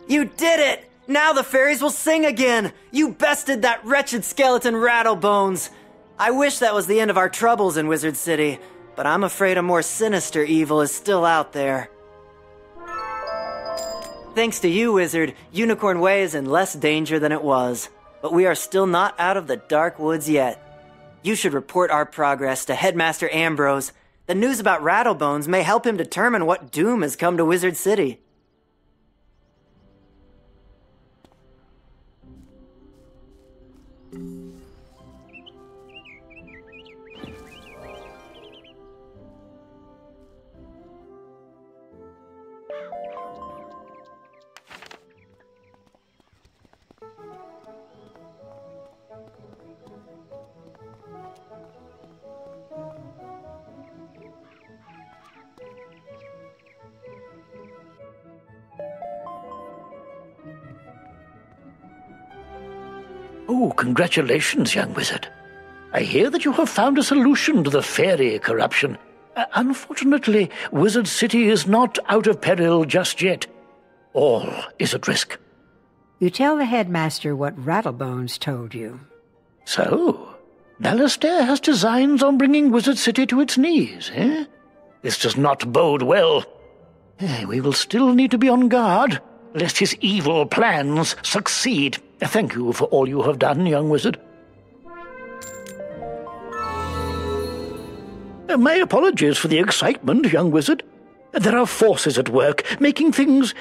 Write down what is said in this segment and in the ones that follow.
You did it! Now the fairies will sing again! You bested that wretched skeleton Rattlebones! I wish that was the end of our troubles in Wizard City, but I'm afraid a more sinister evil is still out there. Thanks to you, Wizard, Unicorn Way is in less danger than it was. But we are still not out of the dark woods yet. You should report our progress to Headmaster Ambrose. The news about Rattlebones may help him determine what doom has come to Wizard City. Oh, congratulations, young wizard. I hear that you have found a solution to the fairy corruption. Unfortunately, Wizard City is not out of peril just yet. All is at risk. You tell the headmaster what Rattlebones told you. So, Ballistaire has designs on bringing Wizard City to its knees, eh? This does not bode well. We will still need to be on guard, lest his evil plans succeed. Thank you for all you have done, young wizard. My apologies for the excitement, young wizard. There are forces at work, making things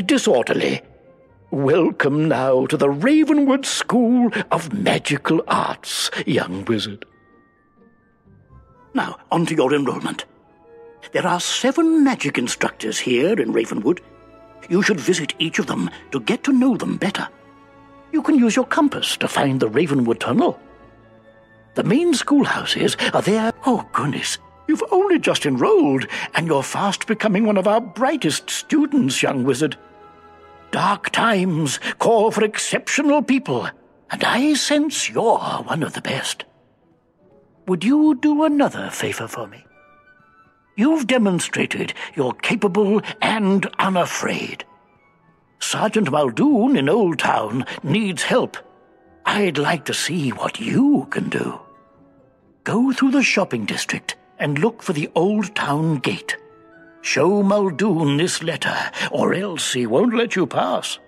disorderly. Welcome now to the Ravenwood School of Magical Arts, young wizard. Now, on to your enrollment. There are 7 magic instructors here in Ravenwood. You should visit each of them to get to know them better. You can use your compass to find the Ravenwood Tunnel. The main schoolhouses are there. Oh, goodness, you've only just enrolled, and you're fast becoming one of our brightest students, young wizard. Dark times call for exceptional people, and I sense you're one of the best. Would you do another favor for me? You've demonstrated you're capable and unafraid. Sergeant Muldoon in Old Town needs help. I'd like to see what you can do. Go through the shopping district and look for the Old Town gate. Show Muldoon this letter, or else he won't let you pass.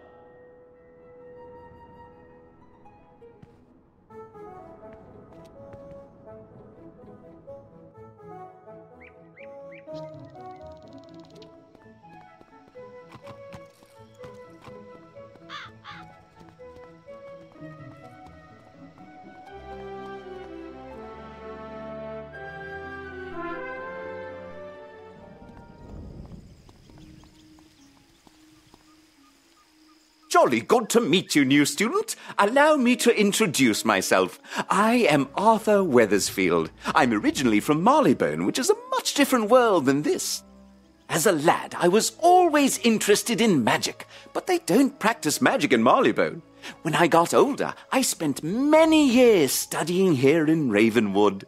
Jolly good to meet you, new student. Allow me to introduce myself. I am Arthur Weathersfield. I'm originally from Marleybone, which is a much different world than this. As a lad, I was always interested in magic, but they don't practice magic in Marleybone. When I got older, I spent many years studying here in Ravenwood.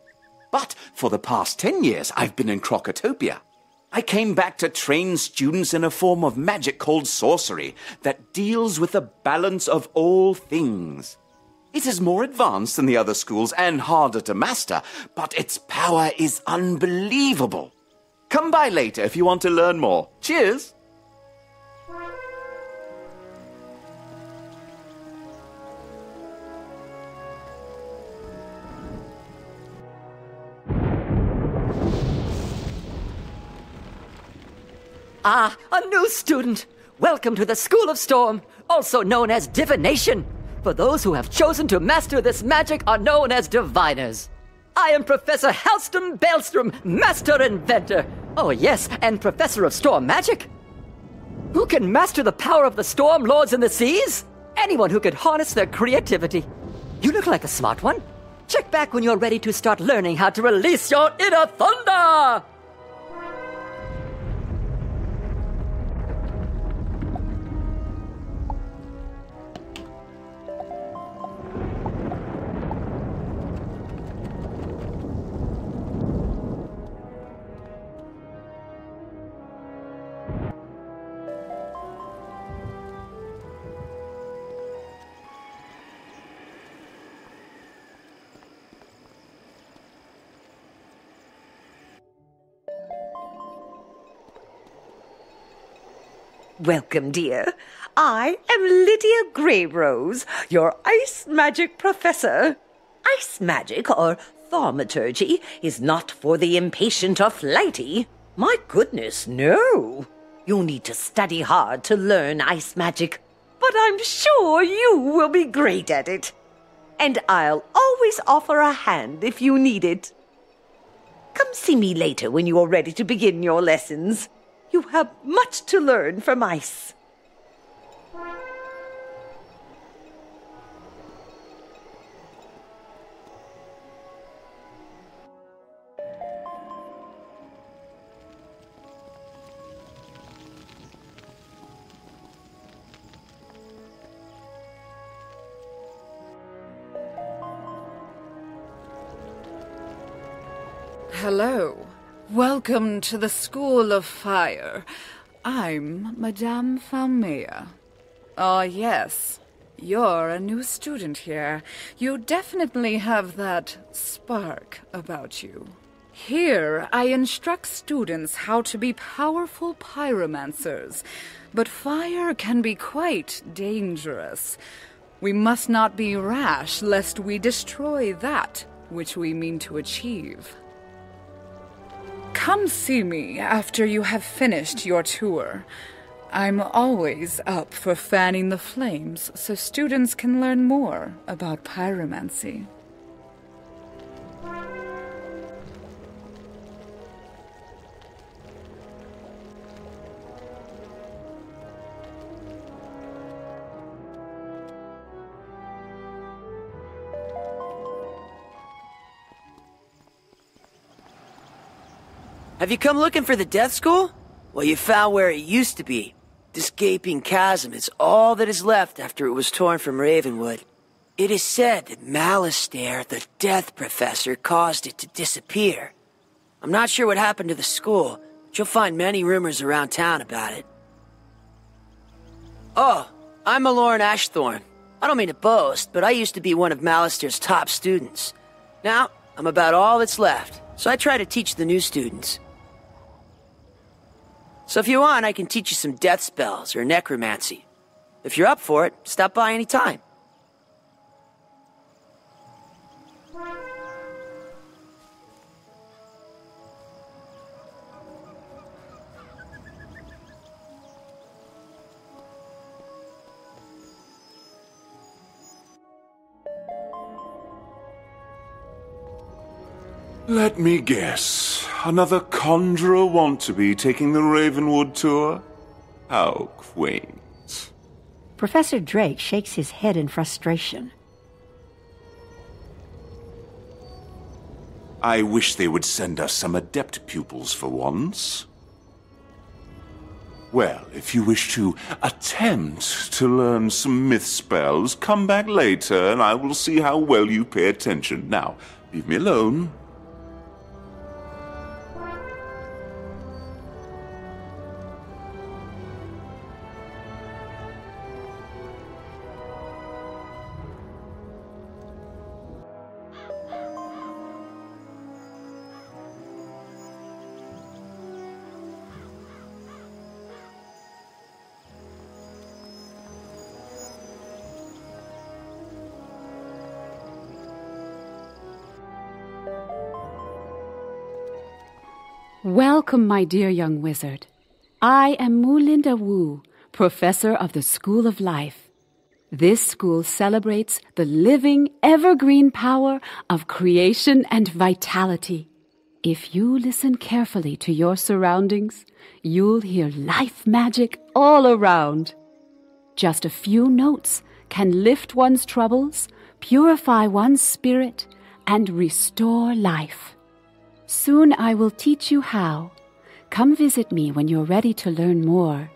But for the past 10 years, I've been in Crocotopia. I came back to train students in a form of magic called sorcery that deals with the balance of all things. It is more advanced than the other schools and harder to master, but its power is unbelievable. Come by later if you want to learn more. Cheers! A new student! Welcome to the School of Storm, also known as Divination. For those who have chosen to master this magic are known as Diviners. I am Professor Halston Baelstrom, Master Inventor. Oh yes, and Professor of Storm Magic. Who can master the power of the Storm Lords in the seas? Anyone who can harness their creativity. You look like a smart one. Check back when you're ready to start learning how to release your inner thunder! Welcome, dear. I am Lydia Greyrose, your ice magic professor. Ice magic, or thaumaturgy, is not for the impatient or flighty. My goodness, no. You'll need to study hard to learn ice magic, but I'm sure you will be great at it. And I'll always offer a hand if you need it. Come see me later when you are ready to begin your lessons. You have much to learn from ice. Hello. Welcome to the School of Fire. I'm Madame Falmea. Oh, yes. You're a new student here. You definitely have that spark about you. Here, I instruct students how to be powerful pyromancers. But fire can be quite dangerous. We must not be rash, lest we destroy that which we mean to achieve. Come see me after you have finished your tour. I'm always up for fanning the flames so students can learn more about pyromancy. Have you come looking for the Death School? Well, you found where it used to be. This gaping chasm is all that is left after it was torn from Ravenwood. It is said that Malistaire, the Death Professor, caused it to disappear. I'm not sure what happened to the school, but you'll find many rumors around town about it. Oh, I'm Malorn Ashthorn. I don't mean to boast, but I used to be one of Malistaire's top students. Now, I'm about all that's left, so I try to teach the new students. So if you want, I can teach you some death spells or necromancy. If you're up for it, stop by any time. Let me guess. Another conjurer want-to-be taking the Ravenwood tour? How quaint. Professor Drake shakes his head in frustration. I wish they would send us some adept pupils for once. Well, if you wish to attempt to learn some myth spells, come back later and I will see how well you pay attention. Now, leave me alone. Welcome, my dear young wizard. I am Mulinda Wu, professor of the School of Life. This school celebrates the living, evergreen power of creation and vitality. If you listen carefully to your surroundings, you'll hear life magic all around. Just a few notes can lift one's troubles, purify one's spirit, and restore life. Soon I will teach you how. Come visit me when you're ready to learn more.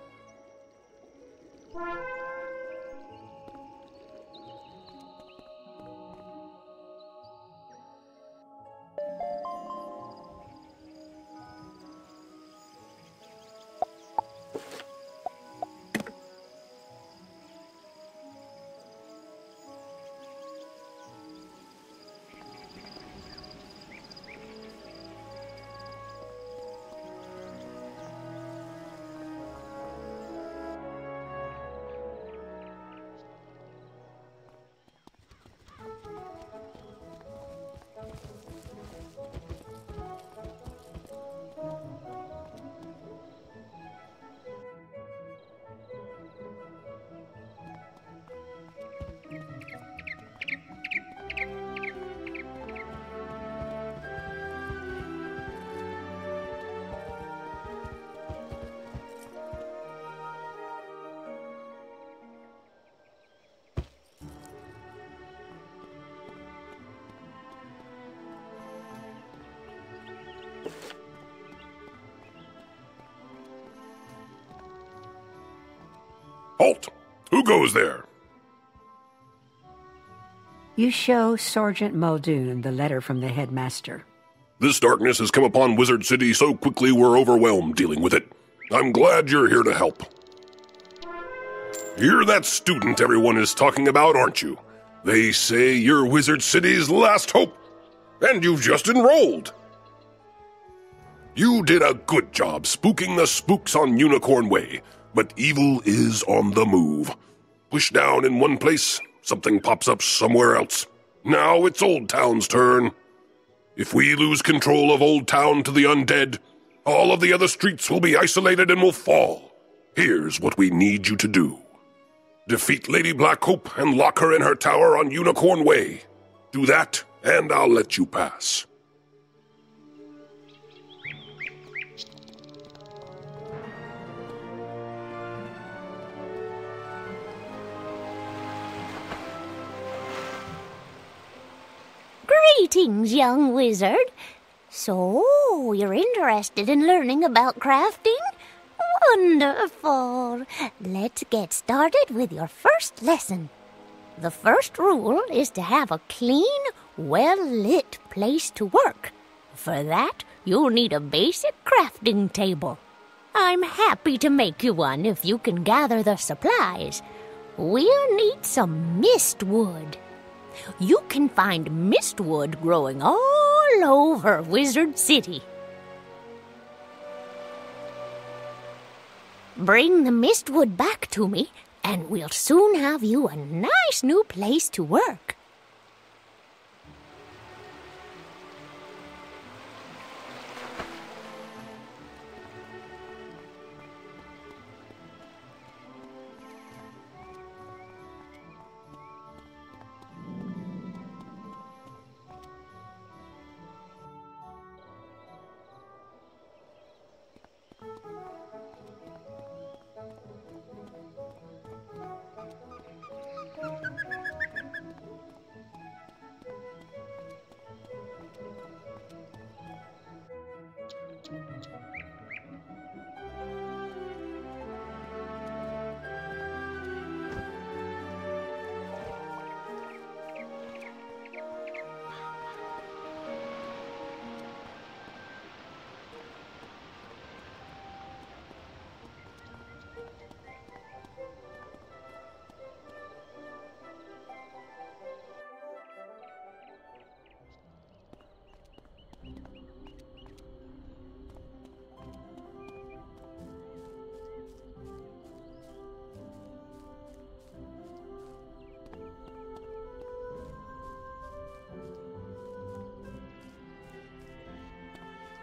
Halt! Who goes there? You show Sergeant Muldoon the letter from the headmaster. This darkness has come upon Wizard City so quickly we're overwhelmed dealing with it. I'm glad you're here to help. You're that student everyone is talking about, aren't you? They say you're Wizard City's last hope, and you've just enrolled. You did a good job spooking the spooks on Unicorn Way, but evil is on the move. Push down in one place, something pops up somewhere else. Now it's Old Town's turn. If we lose control of Old Town to the undead, all of the other streets will be isolated and will fall. Here's what we need you to do. Defeat Lady Blackhope and lock her in her tower on Unicorn Way. Do that, and I'll let you pass. Greetings, young wizard. So, you're interested in learning about crafting? Wonderful. Let's get started with your first lesson. The first rule is to have a clean, well-lit place to work. For that, you'll need a basic crafting table. I'm happy to make you one if you can gather the supplies. We'll need some mistwood. You can find mistwood growing all over Wizard City. Bring the mistwood back to me, and we'll soon have you a nice new place to work.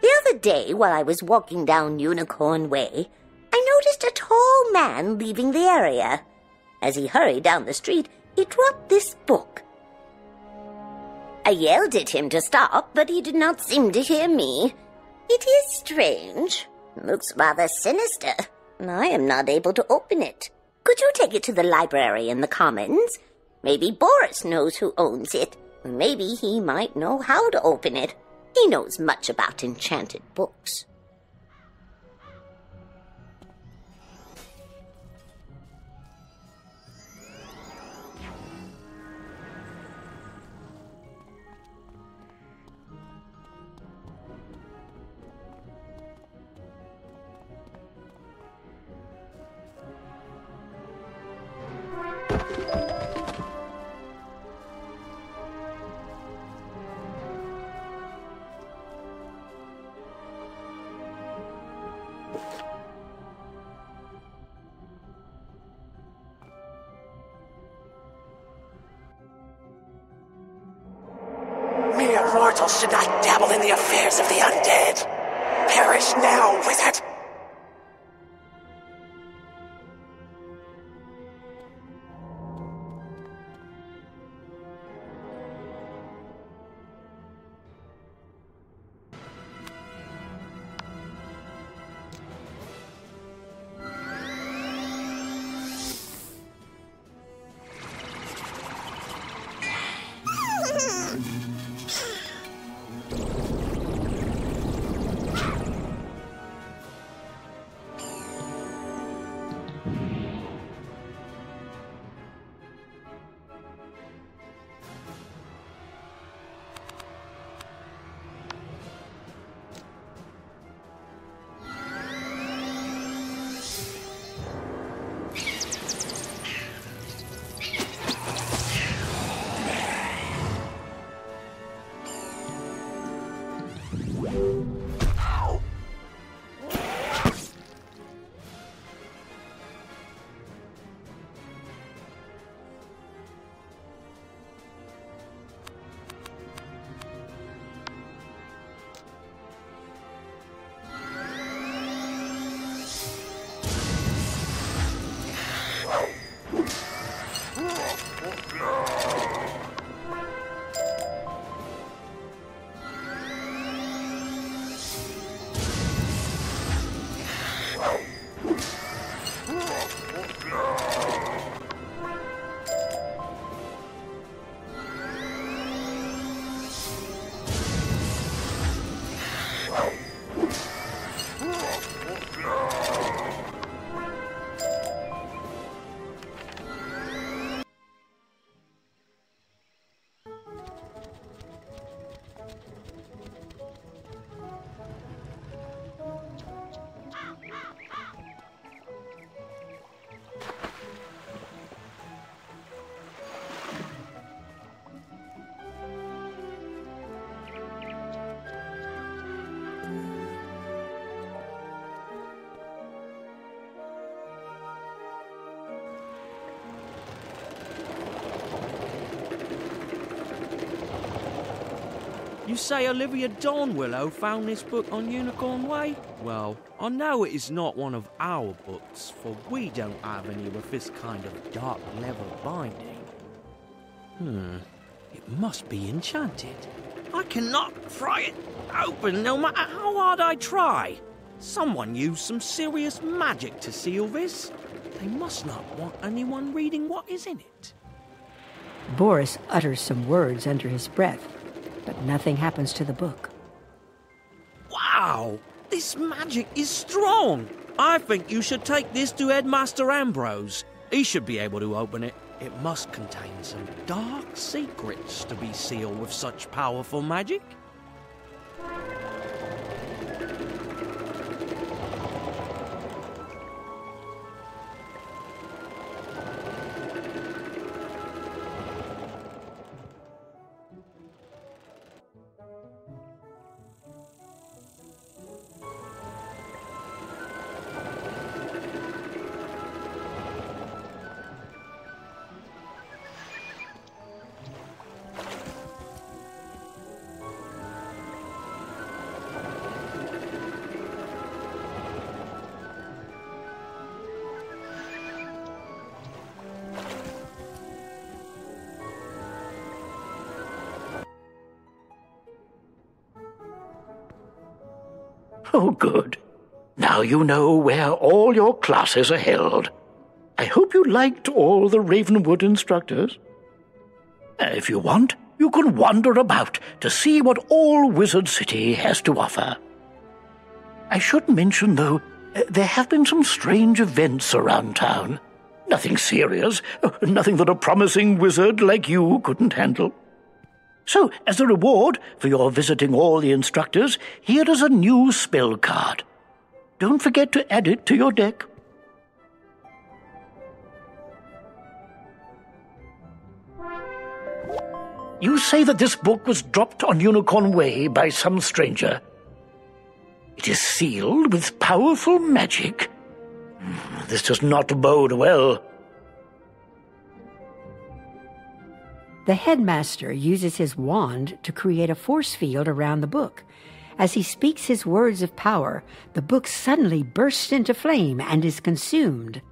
The other day, while I was walking down Unicorn Way, I noticed a tall man leaving the area. As he hurried down the street, he dropped this book. I yelled at him to stop, but he did not seem to hear me. It is strange. Looks rather sinister. I am not able to open it. Could you take it to the library in the Commons? Maybe Boris knows who owns it. Maybe he might know how to open it. He knows much about enchanted books. Mere mortals should not dabble in the affairs of the undead. Perish now, wizard! You say Olivia Dawnwillow found this book on Unicorn Way? Well, I know it is not one of our books, for we don't have any with this kind of dark leather binding. It must be enchanted. I cannot pry it open no matter how hard I try. Someone used some serious magic to seal this. They must not want anyone reading what is in it. Boris utters some words under his breath, but nothing happens to the book. Wow! This magic is strong! I think you should take this to Headmaster Ambrose. He should be able to open it. It must contain some dark secrets to be sealed with such powerful magic. Oh, good. Now you know where all your classes are held. I hope you liked all the Ravenwood instructors. If you want, you can wander about to see what all Wizard City has to offer. I should mention, though, there have been some strange events around town. Nothing serious, nothing that a promising wizard like you couldn't handle. So, as a reward for your visiting all the instructors, here is a new spell card. Don't forget to add it to your deck. You say that this book was dropped on Unicorn Way by some stranger. It is sealed with powerful magic. This does not bode well. The headmaster uses his wand to create a force field around the book. As he speaks his words of power, the book suddenly bursts into flame and is consumed.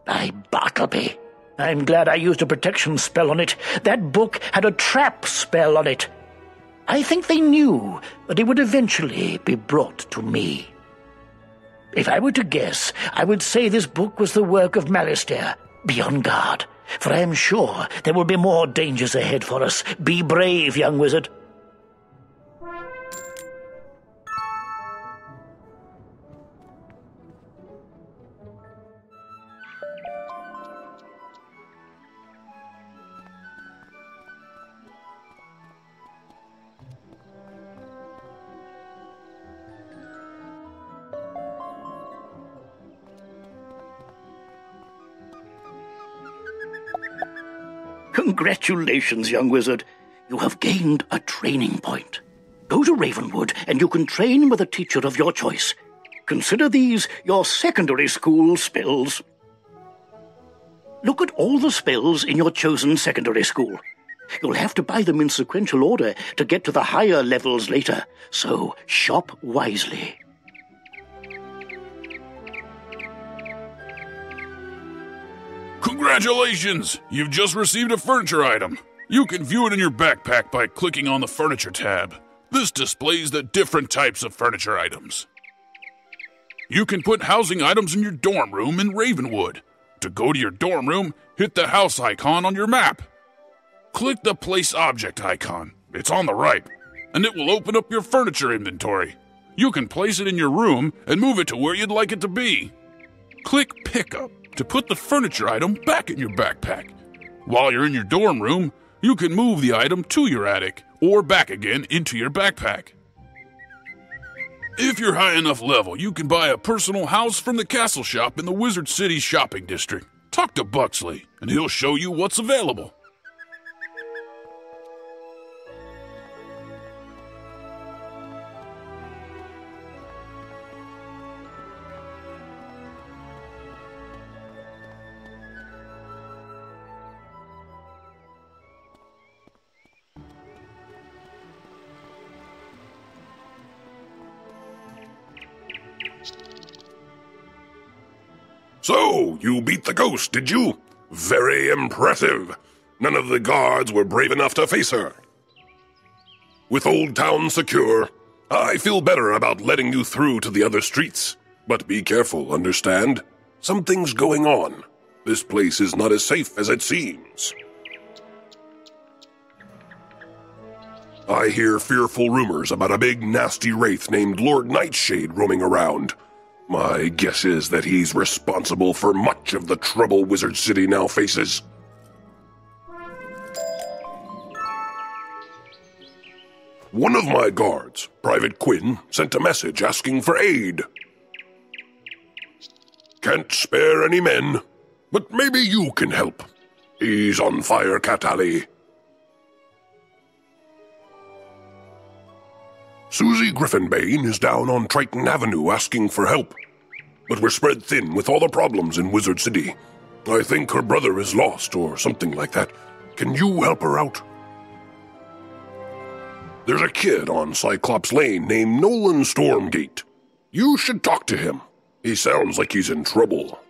By Bartleby, I'm glad I used a protection spell on it. That book had a trap spell on it. I think they knew that it would eventually be brought to me. If I were to guess, I would say this book was the work of Malistaire. Be on guard, for I am sure there will be more dangers ahead for us. Be brave, young wizard. Congratulations, young wizard. You have gained a training point. Go to Ravenwood and you can train with a teacher of your choice. Consider these your secondary school spells. Look at all the spells in your chosen secondary school. You'll have to buy them in sequential order to get to the higher levels later, so shop wisely. Congratulations! You've just received a furniture item. You can view it in your backpack by clicking on the Furniture tab. This displays the different types of furniture items. You can put housing items in your dorm room in Ravenwood. To go to your dorm room, hit the house icon on your map. Click the Place Object icon. It's on the right, and it will open up your furniture inventory. You can place it in your room and move it to where you'd like it to be. Click Pickup to put the furniture item back in your backpack. While you're in your dorm room, you can move the item to your attic or back again into your backpack. If you're high enough level, you can buy a personal house from the castle shop in the Wizard City shopping district. Talk to Buxley, and he'll show you what's available. So, you beat the ghost, did you? Very impressive. None of the guards were brave enough to face her. With Old Town secure, I feel better about letting you through to the other streets. But be careful, understand? Something's going on. This place is not as safe as it seems. I hear fearful rumors about a big nasty wraith named Lord Nightshade roaming around. My guess is that he's responsible for much of the trouble Wizard City now faces. One of my guards, Private Quinn, sent a message asking for aid. Can't spare any men, but maybe you can help. He's on Fire Cat Alley. Susie Griffinbane is down on Triton Avenue asking for help. But we're spread thin with all the problems in Wizard City. I think her brother is lost or something like that. Can you help her out? There's a kid on Cyclops Lane named Nolan Stormgate. You should talk to him. He sounds like he's in trouble.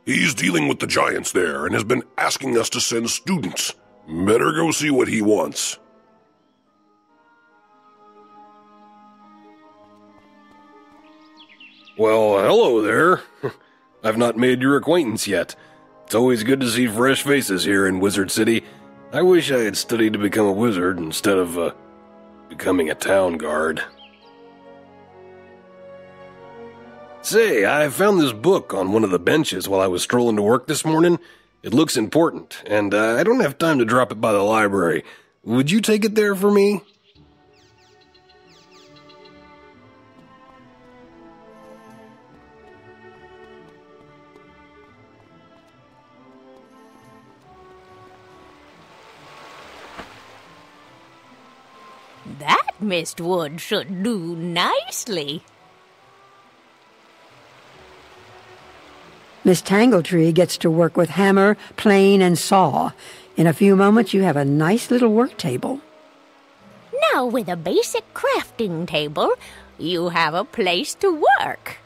He's dealing with the giants there and has been asking us to send students. Better go see what he wants. Well, hello there. I've not made your acquaintance yet. It's always good to see fresh faces here in Wizard City. I wish I had studied to become a wizard instead of, becoming a town guard. Say, I found this book on one of the benches while I was strolling to work this morning. It looks important, and I don't have time to drop it by the library. Would you take it there for me? That mistwood should do nicely. Miss Tangletree gets to work with hammer, plane, and saw. In a few moments, you have a nice little work table. Now, with a basic crafting table, you have a place to work.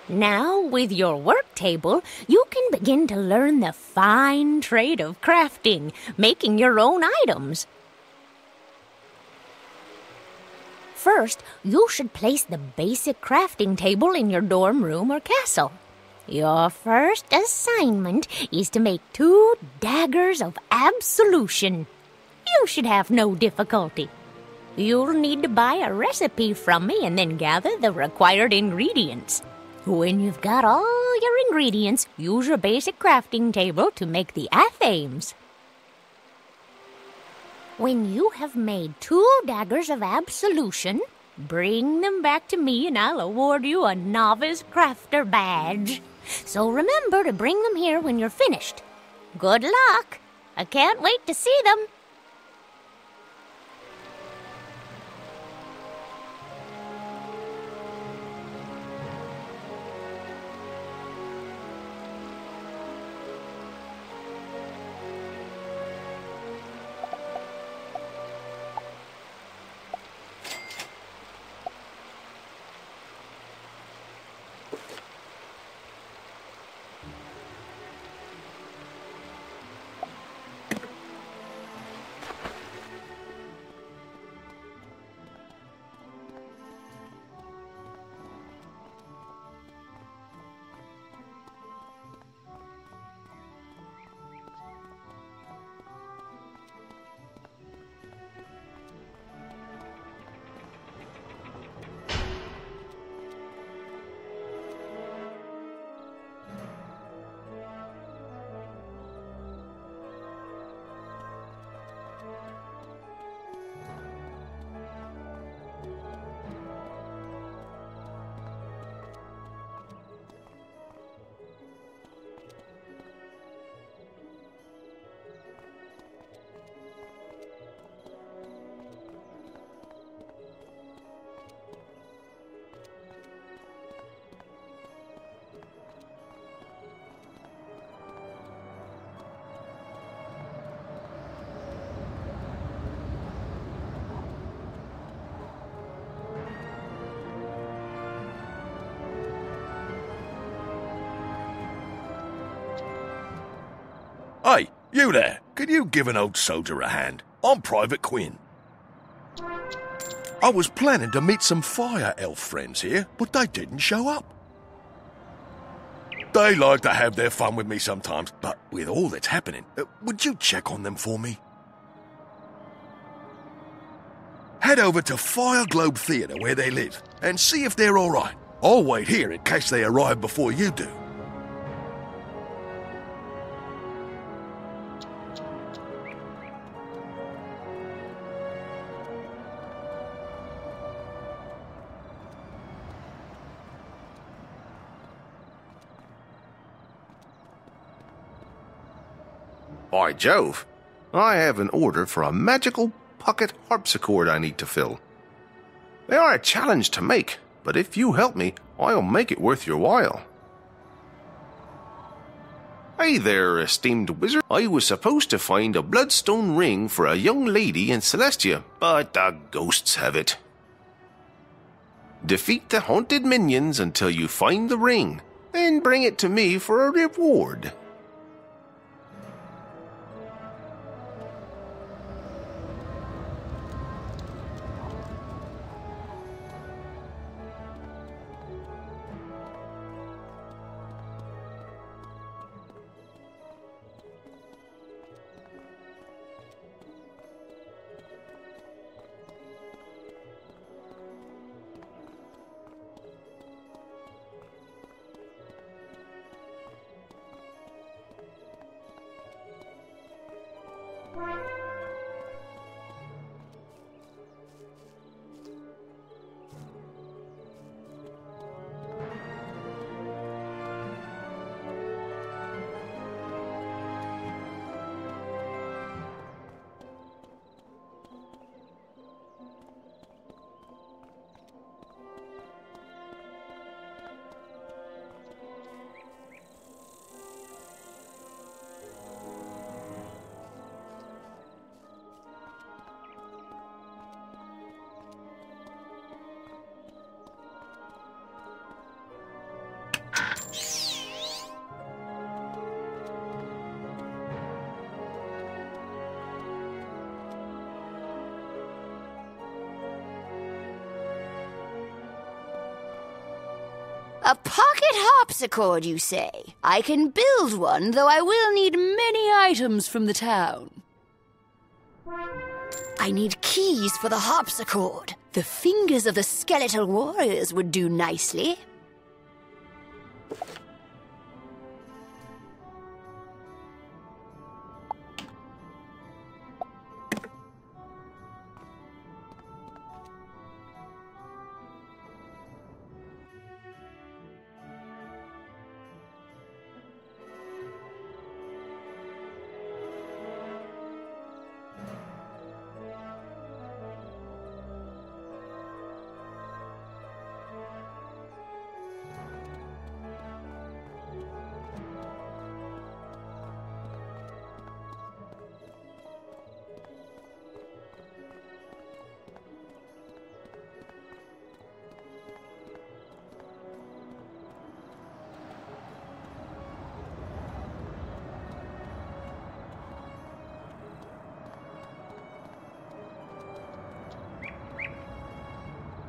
Now, with your work table, you can begin to learn the fine trade of crafting, making your own items. First, you should place the basic crafting table in your dorm room or castle. Your first assignment is to make 2 daggers of absolution. You should have no difficulty. You'll need to buy a recipe from me and then gather the required ingredients. When you've got all your ingredients, use your basic crafting table to make the athames. When you have made 2 daggers of absolution, bring them back to me and I'll award you a novice crafter badge. So remember to bring them here when you're finished. Good luck! I can't wait to see them. Hey, you there, could you give an old soldier a hand? I'm Private Quinn. I was planning to meet some fire elf friends here, but they didn't show up. They like to have their fun with me sometimes, but with all that's happening, would you check on them for me? Head over to Fire Globe Theatre where they live and see if they're all right. I'll wait here in case they arrive before you do. By Jove, I have an order for a magical pocket harpsichord I need to fill. They are a challenge to make, but if you help me, I'll make it worth your while. Hey there, esteemed wizard. I was supposed to find a bloodstone ring for a young lady in Celestia, but the ghosts have it. Defeat the haunted minions until you find the ring, then bring it to me for a reward. A pocket harpsichord, you say? I can build one, though I will need many items from the town. I need keys for the harpsichord. The fingers of the skeletal warriors would do nicely.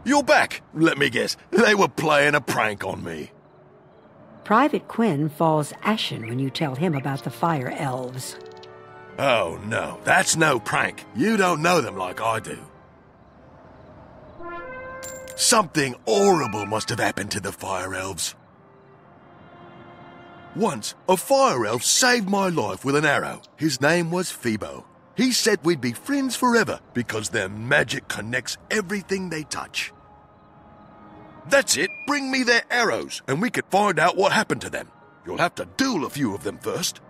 You're back! Let me guess, they were playing a prank on me. Private Quinn falls ashen when you tell him about the fire elves. Oh no, that's no prank. You don't know them like I do. Something horrible must have happened to the fire elves. Once, a fire elf saved my life with an arrow. His name was Phoebo. He said we'd be friends forever because their magic connects everything they touch. That's it. Bring me their arrows, and we can find out what happened to them. You'll have to duel a few of them first.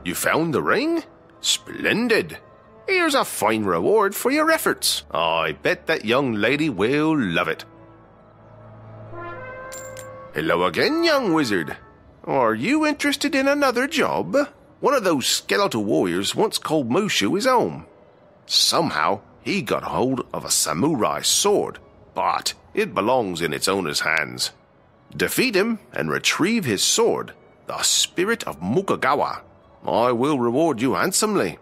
You found the ring? Splendid. Here's a fine reward for your efforts. I bet that young lady will love it. Hello again, young wizard. Are you interested in another job? One of those skeletal warriors once called Mushu his own. Somehow, he got hold of a samurai sword, but it belongs in its owner's hands. Defeat him and retrieve his sword, the spirit of Mukagawa. I will reward you handsomely.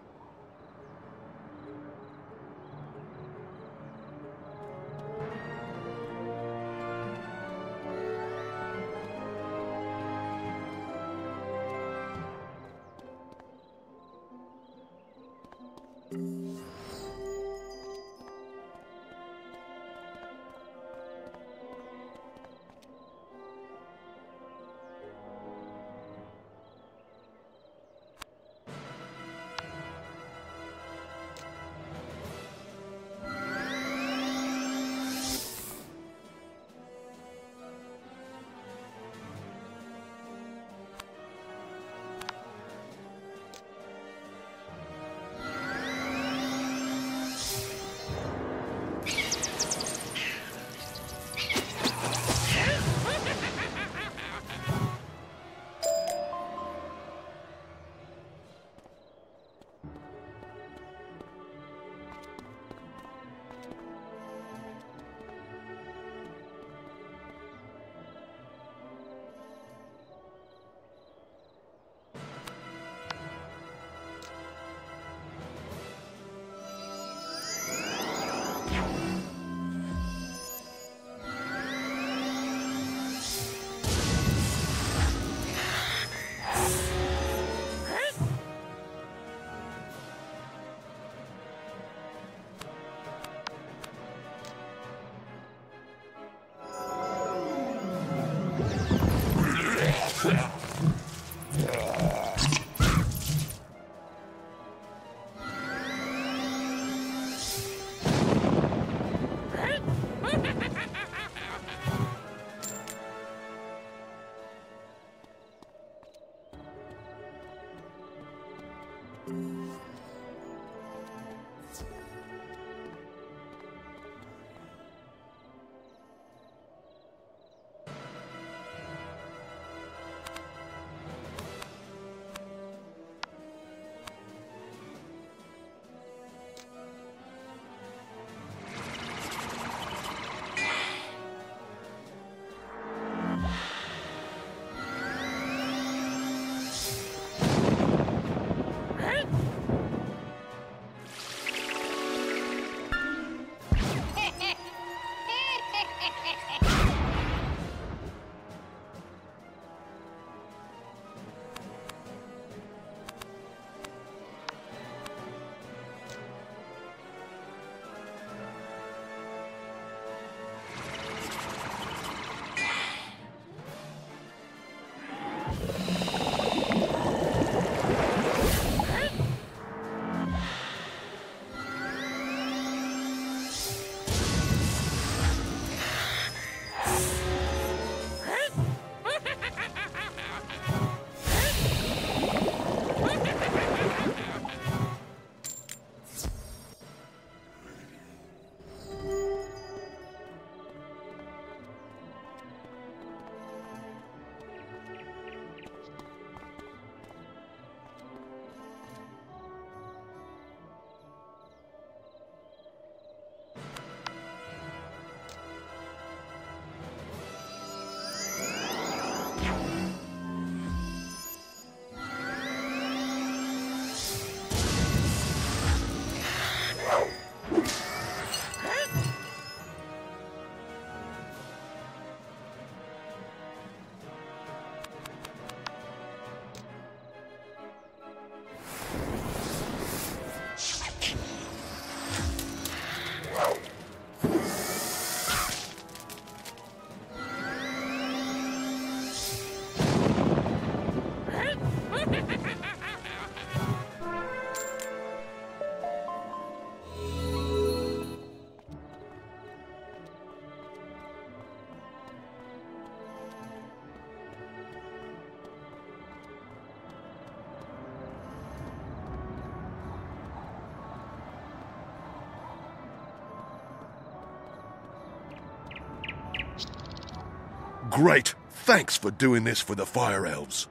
Great. Thanks for doing this for the Fire Elves.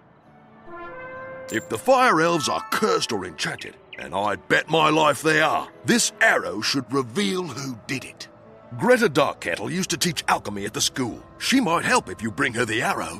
If the Fire Elves are cursed or enchanted, and I bet my life they are, this arrow should reveal who did it. Greta Darkkettle used to teach alchemy at the school. She might help if you bring her the arrow.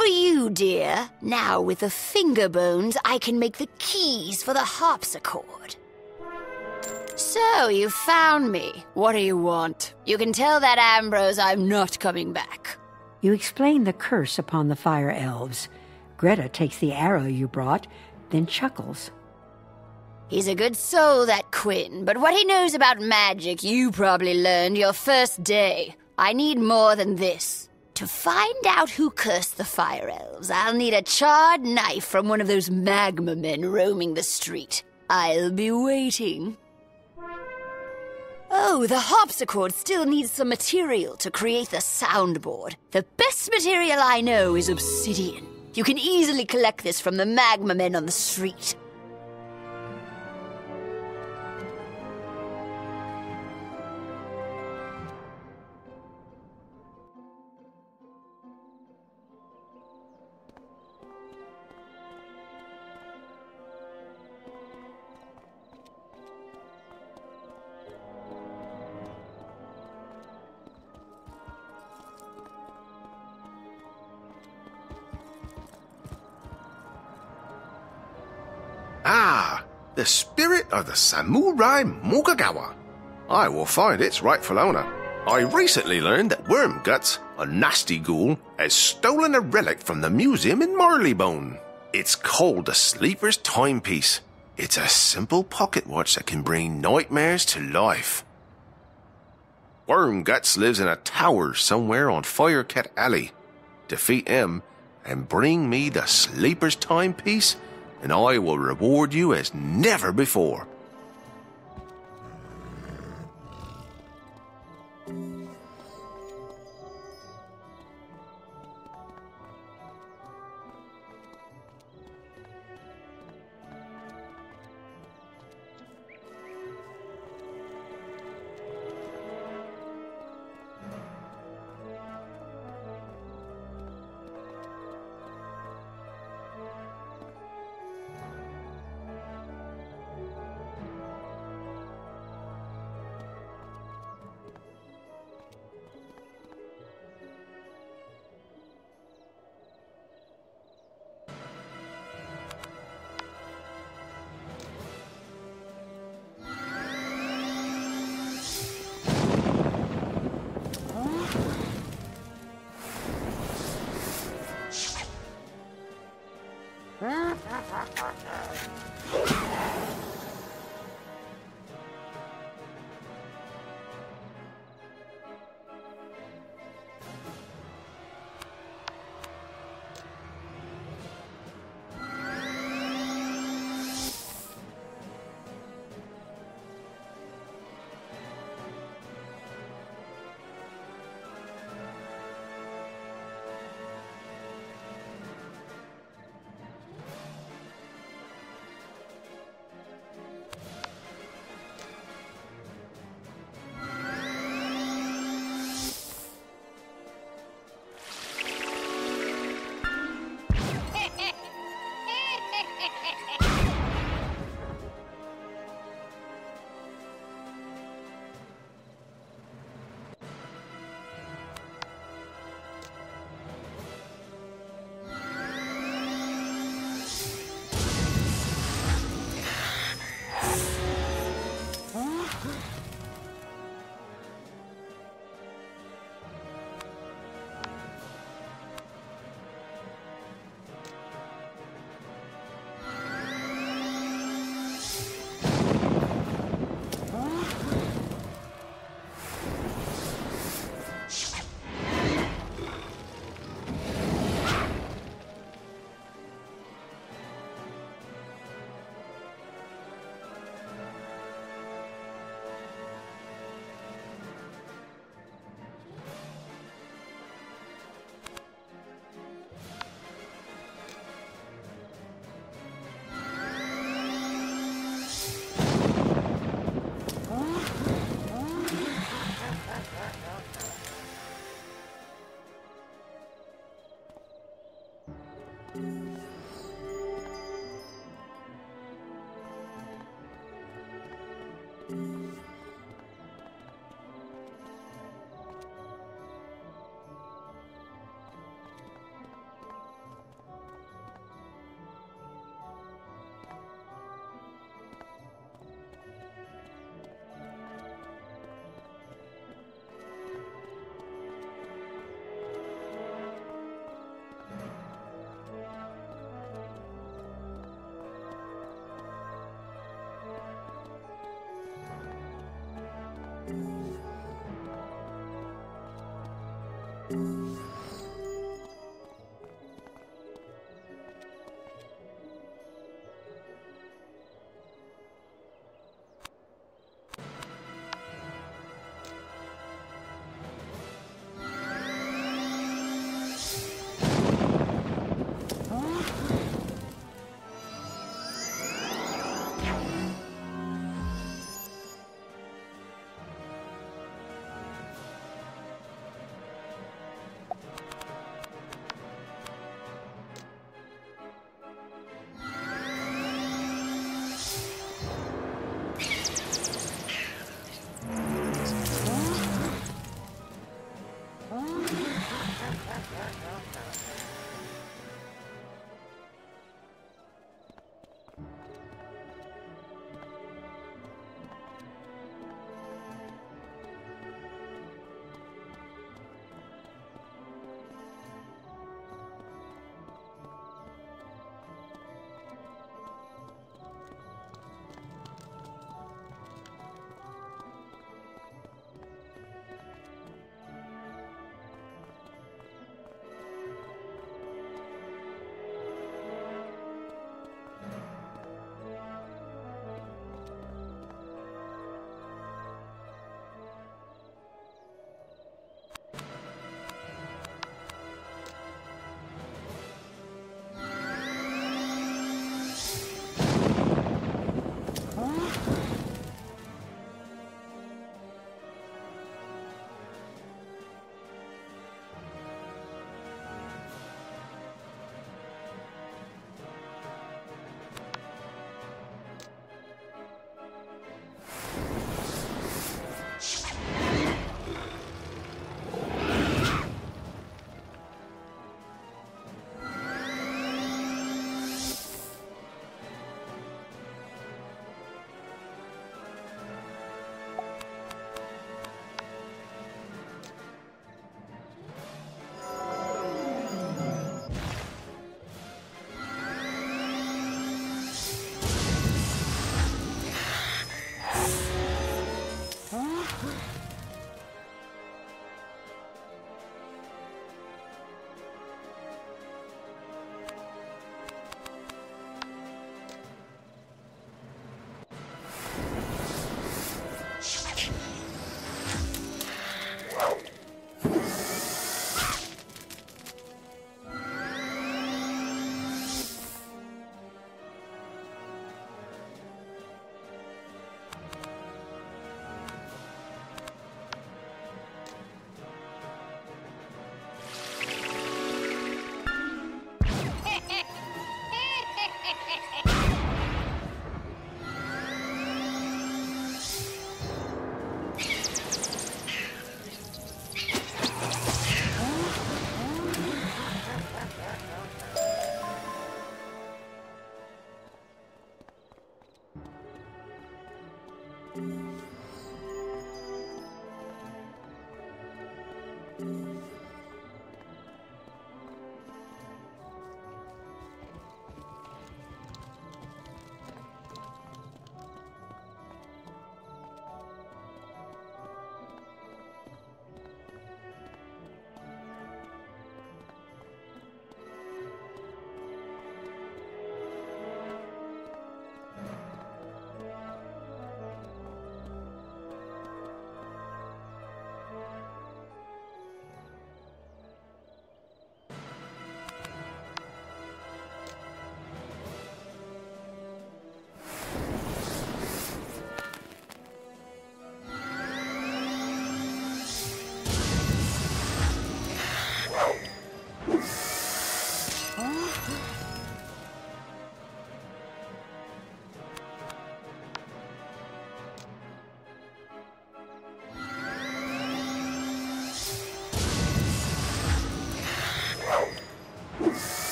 for you, dear. Now, with the finger bones, I can make the keys for the harpsichord. So, you found me. What do you want? You can tell that Ambrose I'm not coming back. You explain the curse upon the fire elves. Greta takes the arrow you brought, then chuckles. He's a good soul, that Quinn, but what he knows about magic you probably learned your first day. I need more than this. To find out who cursed the fire elves, I'll need a charred knife from one of those magma men roaming the street. I'll be waiting. Oh, the harpsichord still needs some material to create the soundboard. The best material I know is obsidian. You can easily collect this from the magma men on the street. Ah, the spirit of the samurai Mugagawa. I will find its rightful owner. I recently learned that Wormguts, a nasty ghoul, has stolen a relic from the museum in Marleybone. It's called the Sleeper's Timepiece. It's a simple pocket watch that can bring nightmares to life. Wormguts lives in a tower somewhere on Firecat Alley. Defeat him and bring me the Sleeper's Timepiece, and I will reward you as never before.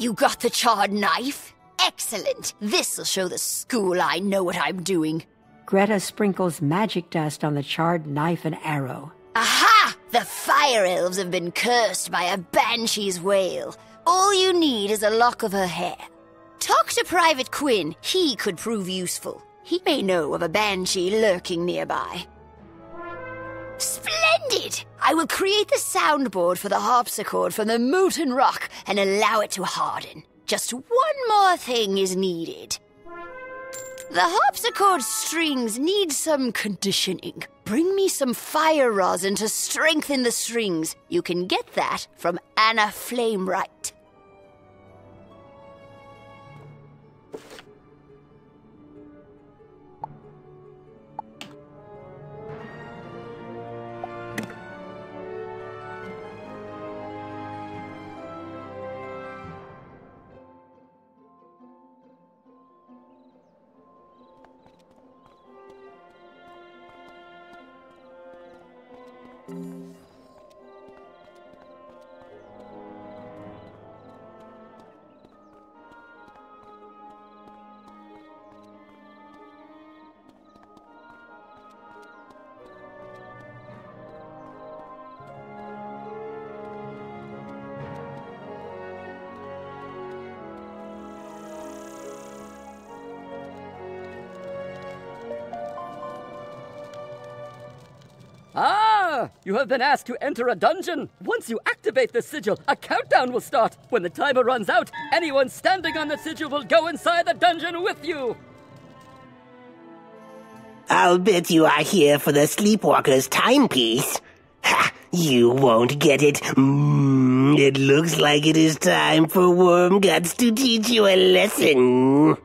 You got the charred knife? Excellent! This'll show the school I know what I'm doing. Greta sprinkles magic dust on the charred knife and arrow. Aha! The fire elves have been cursed by a banshee's wail. All you need is a lock of her hair. Talk to Private Quinn. He could prove useful. He may know of a banshee lurking nearby. Splendid! I will create the soundboard for the harpsichord from the molten rock and allow it to harden. Just one more thing is needed. The harpsichord strings need some conditioning. Bring me some fire rosin to strengthen the strings. You can get that from Anna Flamewright. Ah! You have been asked to enter a dungeon. Once you activate the sigil, a countdown will start. When the timer runs out, anyone standing on the sigil will go inside the dungeon with you. I'll bet you are here for the Sleepwalker's timepiece. Ha! You won't get it. It looks like it is time for Wormguts to teach you a lesson.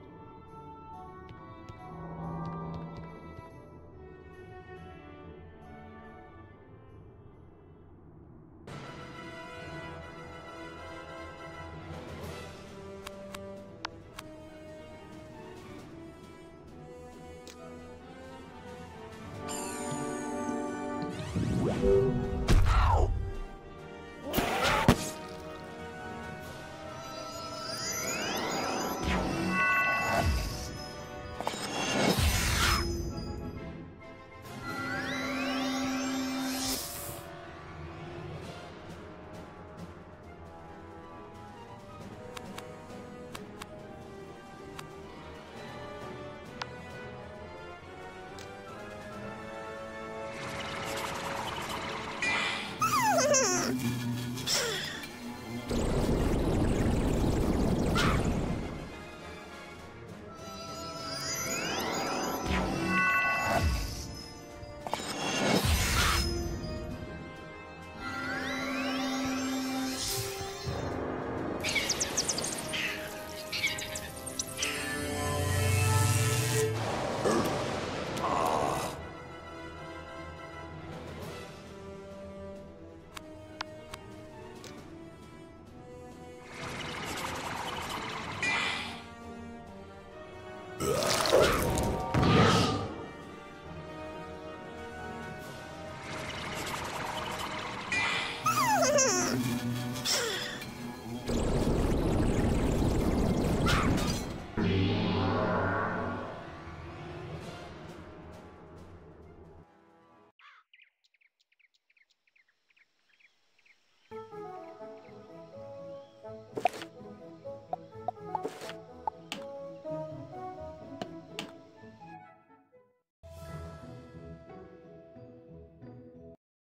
one.